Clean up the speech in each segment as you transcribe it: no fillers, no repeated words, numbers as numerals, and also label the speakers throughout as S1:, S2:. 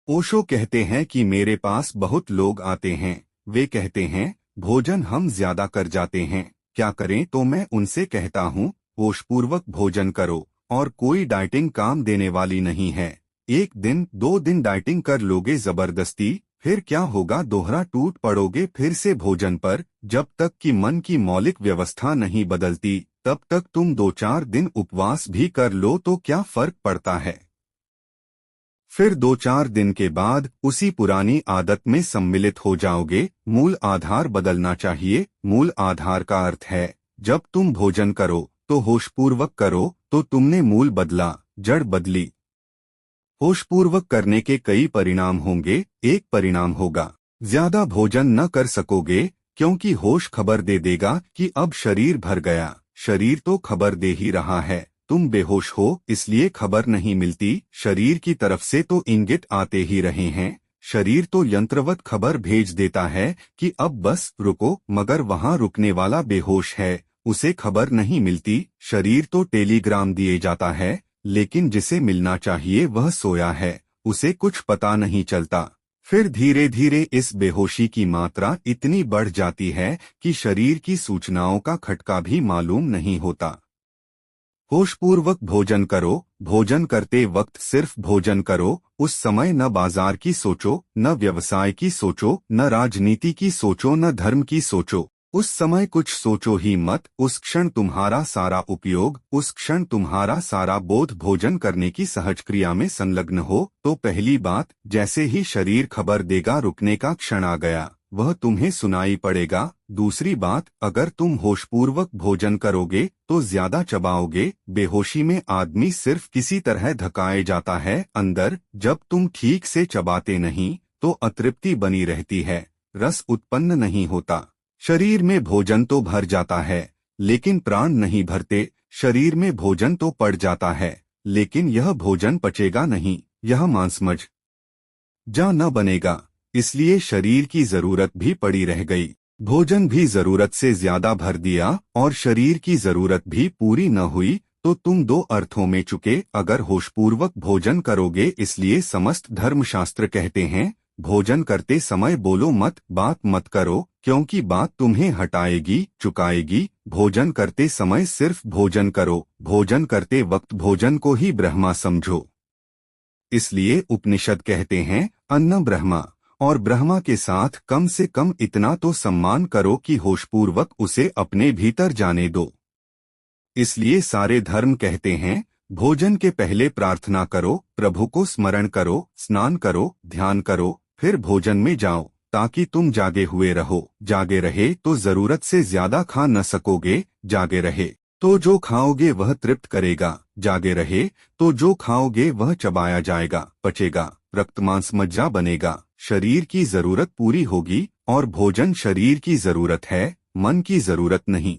S1: ओशो कहते हैं कि मेरे पास बहुत लोग आते हैं। वे कहते हैं भोजन हम ज्यादा कर जाते हैं, क्या करें? तो मैं उनसे कहता हूँ होशपूर्वक भोजन करो। और कोई डाइटिंग काम देने वाली नहीं है। एक दिन 2 दिन डाइटिंग कर लोगे जबरदस्ती, फिर क्या होगा? दोहरा टूट पड़ोगे फिर से भोजन पर। जब तक कि मन की मौलिक व्यवस्था नहीं बदलती तब तक तुम 2-4 दिन उपवास भी कर लो तो क्या फर्क पड़ता है? फिर 2-4 दिन के बाद उसी पुरानी आदत में सम्मिलित हो जाओगे। मूल आधार बदलना चाहिए। मूल आधार का अर्थ है जब तुम भोजन करो तो होशपूर्वक करो, तो तुमने मूल बदला, जड़ बदली। होशपूर्वक करने के कई परिणाम होंगे। एक परिणाम होगा ज्यादा भोजन न कर सकोगे, क्योंकि होश खबर दे देगा कि अब शरीर भर गया। शरीर तो खबर दे ही रहा है, तुम बेहोश हो इसलिए खबर नहीं मिलती। शरीर की तरफ से तो इंगित आते ही रहे हैं। शरीर तो यंत्रवत खबर भेज देता है कि अब बस रुको, मगर वहाँ रुकने वाला बेहोश है, उसे खबर नहीं मिलती। शरीर तो टेलीग्राम दिए जाता है, लेकिन जिसे मिलना चाहिए वह सोया है, उसे कुछ पता नहीं चलता। फिर धीरे धीरे इस बेहोशी की मात्रा इतनी बढ़ जाती है कि शरीर की सूचनाओं का खटका भी मालूम नहीं होता। होशपूर्वक भोजन करो। भोजन करते वक्त सिर्फ भोजन करो। उस समय न बाजार की सोचो, न व्यवसाय की सोचो, न राजनीति की सोचो, न धर्म की सोचो। उस समय कुछ सोचो ही मत। उस क्षण तुम्हारा सारा उपयोग, उस क्षण तुम्हारा सारा बोध भोजन करने की सहज क्रिया में संलग्न हो। तो पहली बात, जैसे ही शरीर खबर देगा रुकने का क्षण आ गया, वह तुम्हें सुनाई पड़ेगा। दूसरी बात, अगर तुम होशपूर्वक भोजन करोगे तो ज्यादा चबाओगे। बेहोशी में आदमी सिर्फ किसी तरह धकाए जाता है अंदर। जब तुम ठीक से चबाते नहीं तो अतृप्ति बनी रहती है, रस उत्पन्न नहीं होता। शरीर में भोजन तो भर जाता है लेकिन प्राण नहीं भरते। शरीर में भोजन तो पड़ जाता है लेकिन यह भोजन पचेगा नहीं, यह मांसमझ जा न बनेगा। इसलिए शरीर की जरूरत भी पड़ी रह गई। भोजन भी जरूरत से ज्यादा भर दिया और शरीर की जरूरत भी पूरी न हुई, तो तुम दो अर्थों में चुके। अगर होशपूर्वक भोजन करोगे, इसलिए समस्त धर्मशास्त्र कहते हैं भोजन करते समय बोलो मत, बात मत करो, क्योंकि बात तुम्हें हटाएगी, चुकाएगी। भोजन करते समय सिर्फ भोजन करो। भोजन करते वक्त भोजन को ही ब्रह्मा समझो। इसलिए उपनिषद कहते हैं अन्न ब्रह्मा, और ब्रह्मा के साथ कम से कम इतना तो सम्मान करो कि होशपूर्वक उसे अपने भीतर जाने दो। इसलिए सारे धर्म कहते हैं भोजन के पहले प्रार्थना करो, प्रभु को स्मरण करो, स्नान करो, ध्यान करो, फिर भोजन में जाओ, ताकि तुम जागे हुए रहो। जागे रहे तो जरूरत से ज्यादा खा न सकोगे। जागे रहे तो जो खाओगे वह तृप्त करेगा। जागे रहे तो जो खाओगे वह चबाया जाएगा, पचेगा, रक्त मांस मज्जा बनेगा। शरीर की जरूरत पूरी होगी, और भोजन शरीर की जरूरत है, मन की जरूरत नहीं।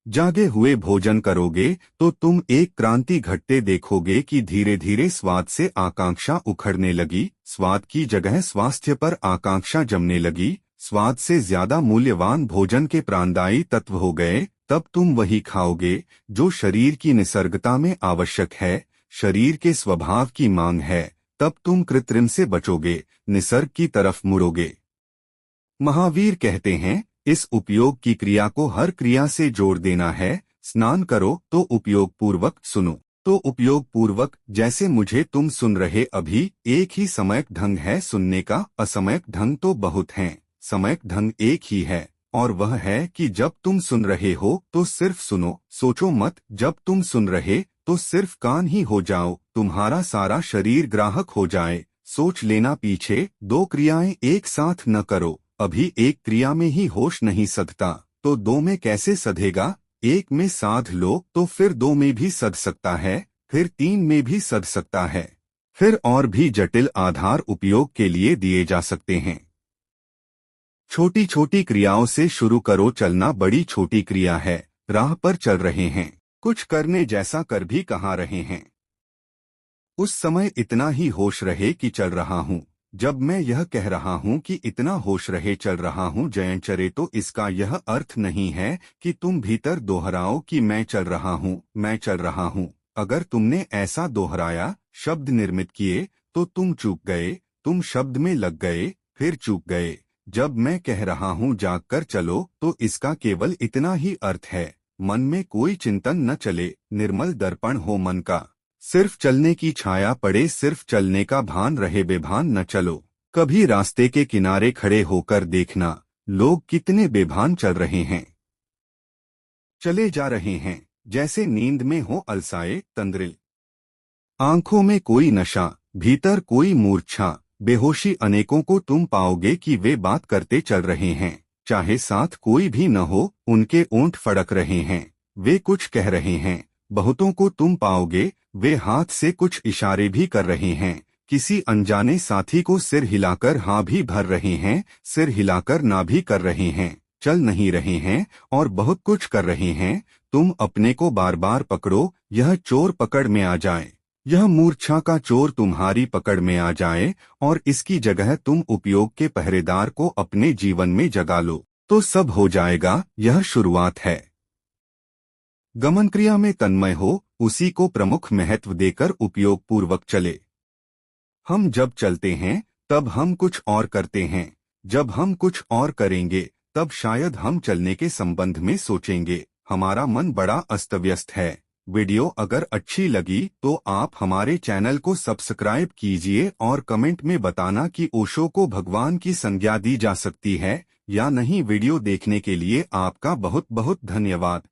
S1: जागे हुए भोजन करोगे तो तुम एक क्रांति घटते देखोगे कि धीरे धीरे स्वाद से आकांक्षा उखड़ने लगी। स्वाद की जगह स्वास्थ्य पर आकांक्षा जमने लगी। स्वाद से ज्यादा मूल्यवान भोजन के प्राणदायी तत्व हो गए। तब तुम वही खाओगे जो शरीर की निसर्गता में आवश्यक है, शरीर के स्वभाव की मांग है। तब तुम कृत्रिम से बचोगे, निसर्ग की तरफ मुड़ोगे। महावीर कहते हैं इस उपयोग की क्रिया को हर क्रिया से जोड़ देना है। स्नान करो तो उपयोग पूर्वक, सुनो तो उपयोग पूर्वक। जैसे मुझे तुम सुन रहे अभी, एक ही समयक ढंग है सुनने का। असमयक ढंग तो बहुत हैं, समयक ढंग एक ही है, और वह है कि जब तुम सुन रहे हो तो सिर्फ सुनो, सोचो मत। जब तुम सुन रहे तो सिर्फ कान ही हो जाओ, तुम्हारा सारा शरीर ग्राहक हो जाए। सोच लेना पीछे। दो क्रियाएं एक साथ न करो। अभी एक क्रिया में ही होश नहीं सधता तो दो में कैसे सधेगा? एक में साध लो तो फिर दो में भी सध सकता है, फिर तीन में भी सध सकता है, फिर और भी जटिल आधार उपयोग के लिए दिए जा सकते हैं। छोटी छोटी क्रियाओं से शुरू करो। चलना बड़ी छोटी क्रिया है। राह पर चल रहे हैं, कुछ करने जैसा कर भी कहाँ रहे हैं। उस समय इतना ही होश रहे कि चल रहा हूँ। जब मैं यह कह रहा हूँ कि इतना होश रहे चल रहा हूँ जयंचरे, तो इसका यह अर्थ नहीं है कि तुम भीतर दोहराओ कि मैं चल रहा हूँ, मैं चल रहा हूँ। अगर तुमने ऐसा दोहराया, शब्द निर्मित किए, तो तुम चूक गए, तुम शब्द में लग गए, फिर चूक गए। जब मैं कह रहा हूँ जाग कर चलो तो इसका केवल इतना ही अर्थ है, मन में कोई चिंतन न चले, निर्मल दर्पण हो मन का, सिर्फ चलने की छाया पड़े, सिर्फ चलने का भान रहे, बेभान न चलो। कभी रास्ते के किनारे खड़े होकर देखना, लोग कितने बेभान चल रहे हैं, चले जा रहे हैं, जैसे नींद में हो अलसाए तंद्रिल। आंखों में कोई नशा, भीतर कोई मूर्छा, बेहोशी अनेकों को तुम पाओगे कि वे बात करते चल रहे हैं, चाहे साथ कोई भी न हो, उनके ओंठ फड़क रहे हैं, वे कुछ कह रहे हैं। बहुतों को तुम पाओगे, वे हाथ से कुछ इशारे भी कर रहे हैं, किसी अनजाने साथी को सिर हिलाकर हाँ भी भर रहे हैं, सिर हिलाकर ना भी कर रहे हैं, चल नहीं रहे हैं और बहुत कुछ कर रहे हैं। तुम अपने को बार बार पकड़ो, यह चोर पकड़ में आ जाए, यह मूर्छा का चोर तुम्हारी पकड़ में आ जाए और इसकी जगह तुम उपयोग के पहरेदार को अपने जीवन में जगा लो, तो सब हो जाएगा। यह शुरुआत है। गमन क्रिया में तन्मय हो, उसी को प्रमुख महत्व देकर उपयोग पूर्वक चले। हम जब चलते हैं तब हम कुछ और करते हैं, जब हम कुछ और करेंगे तब शायद हम चलने के संबंध में सोचेंगे। हमारा मन बड़ा अस्त व्यस्त है। वीडियो अगर अच्छी लगी तो आप हमारे चैनल को सब्सक्राइब कीजिए और कमेंट में बताना कि ओशो को भगवान की संज्ञा दी जा सकती है या नहीं। वीडियो देखने के लिए आपका बहुत बहुत धन्यवाद।